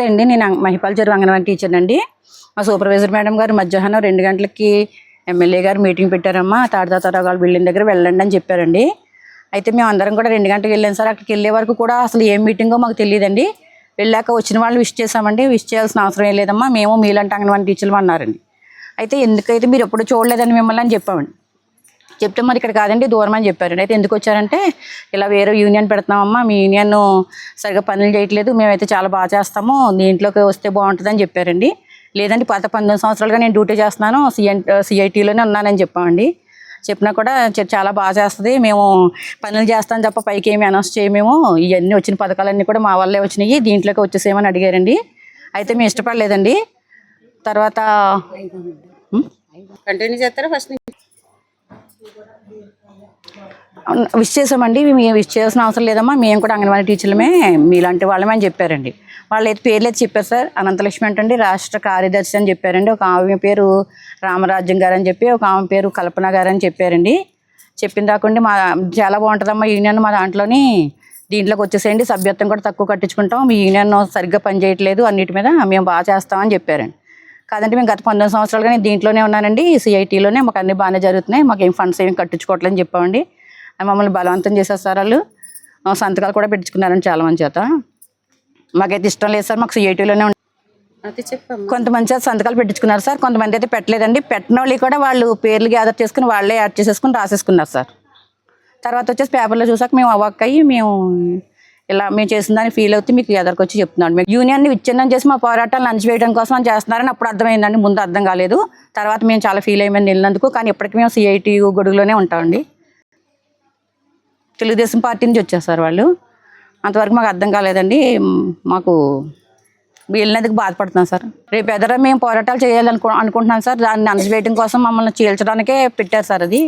నమస్తే అండి. నేను మహిపాల్ చెరువు అంగన్వాడీ టీచర్ అండి. మా సూపర్వైజర్ మేడం గారు మధ్యాహ్నం 2 గంటలకి ఎమ్మెల్యే గారు మీటింగ్ పెట్టారమ్మా, తాడదాతరాగాల బిల్డింగ్ దగ్గర వెళ్ళండి అని చెప్పారండి. అయితే మేము అందరం కూడా 2 గంటలకు వెళ్ళాం సార్. అక్కడికి వెళ్ళే వరకు కూడా అసలు ఏం మీటింగో మాకు తెలియదండి. వెళ్ళాక వచ్చిన వాళ్ళు విష్ చేసామండి. విష్ చేయాల్సిన అవసరం ఏం లేదమ్మా, మేము మీలాంటి అంగన్వాడీ టీచర్లు అన్నారండి. అయితే ఎందుకైతే మీరు ఎప్పుడు చూడలేదని మిమ్మల్ని అని చెప్పామండి. చెప్తే మరి ఇక్కడ కాదండి దూరం అని చెప్పారండి. అయితే ఎందుకు వచ్చారంటే ఇలా వేరే యూనియన్ పెడుతున్నామమ్మా, మీ యూనియన్ సరిగ్గా పనులు చేయట్లేదు, మేమైతే చాలా బాగా చేస్తాము, దీంట్లోకి వస్తే బాగుంటుందని చెప్పారండి. లేదండి 19 సంవత్సరాలుగా నేను డ్యూటీ చేస్తున్నాను, సిఐటీలోనే ఉన్నానని చెప్పామండి. చెప్పినా కూడా చాలా బాగా చేస్తుంది, మేము పనులు చేస్తాం తప్ప పైకి ఏమి అనౌన్స్ చేయమేమో, ఇవన్నీ వచ్చిన పథకాలన్నీ కూడా మా వల్లే వచ్చినాయి, దీంట్లోకి వచ్చేసేయమని అడిగారండి. అయితే మేము ఇష్టపడలేదండి. తర్వాత కంటిన్యూ చేస్తారా ఫస్ట్ విష్ చేసామండి. మేము విష్ చేయాల్సిన అవసరం లేదమ్మా, మేము కూడా అంగన్వాడీ టీచర్లమే, మీలాంటి వాళ్ళమే అని చెప్పారండి. వాళ్ళు అయితే పేర్లు అయితే చెప్పారు సార్. అనంతలక్ష్మి అంటండి రాష్ట్ర కార్యదర్శి అని చెప్పారండి. ఒక ఆమె పేరు రామరాజ్యం గారు అని చెప్పి, ఒక ఆమె పేరు కల్పన గారు అని చెప్పారండి. చెప్పిన దాకండి మా చాలా బాగుంటుందమ్మా యూనియన్, మా దాంట్లోని దీంట్లోకి వచ్చేసేయండి, సభ్యత్వం కూడా తక్కువ కట్టించుకుంటాం, మీ యూనియన్ సరిగ్గా పనిచేయట్లేదు, అన్నిటి మీద మేము బాగా చేస్తామని చెప్పారండి. కాదంటే మేము గత 19 సంవత్సరాలుగా నేను దీంట్లోనే ఉన్నానండి, సిఐటీలోనే, మాకు అన్ని బాగానే జరుగుతున్నాయి, మాకు ఏం ఫండ్స్ ఏమి కట్టించుకోవట్లేదని చెప్పామండి. మమ్మల్ని బలవంతం చేశారు సార్. వాళ్ళు సంతకాలు కూడా పెట్టించుకున్నారండి చాలా మంది చేత. మాకైతే ఇష్టం లేదు సార్, మాకు సిఐటీలోనే కొంతమంది సంతకాలు పెట్టించుకున్నారు సార్, కొంతమంది అయితే పెట్టలేదండి. పెట్టిన వాళ్ళు కూడా వాళ్ళు పేర్లు గ్యాదర్ చేసుకుని వాళ్ళే యాడ్ చేసేసుకుని రాసేసుకున్నారు సార్. తర్వాత వచ్చేసి పేపర్లో చూసాక మేము అవ్వక్కయ్యి మేము ఇలా మేము చేసిన దాన్ని ఫీల్ అవుతూ మీకు ఎదరికొచ్చి చెప్తున్నాడు. మీకు యూనియన్ని విచ్ఛిన్నం చేసి మా పోరాటాలను అణచివేయడం కోసం అని చేస్తున్నారని అప్పుడు అర్థమైందండి, ముందు అర్థం కాలేదు. తర్వాత మేము చాలా ఫీల్ అయ్యామని వెళ్ళినందుకు. కానీ ఇప్పటికీ మేము సిఐటీ గొడుగులోనే ఉంటామండి. తెలుగుదేశం పార్టీ నుంచి వచ్చారు సార్ వాళ్ళు. అంతవరకు మాకు అర్థం కాలేదండి. మాకు వెళ్ళినందుకు బాధపడుతున్నాం సార్. రేపు ఎదర మేము పోరాటాలు చేయాలనుకుంటున్నాం సార్. దాన్ని అణచివేయడం కోసం మమ్మల్ని చీల్చడానికే పెట్టారు సార్ అది.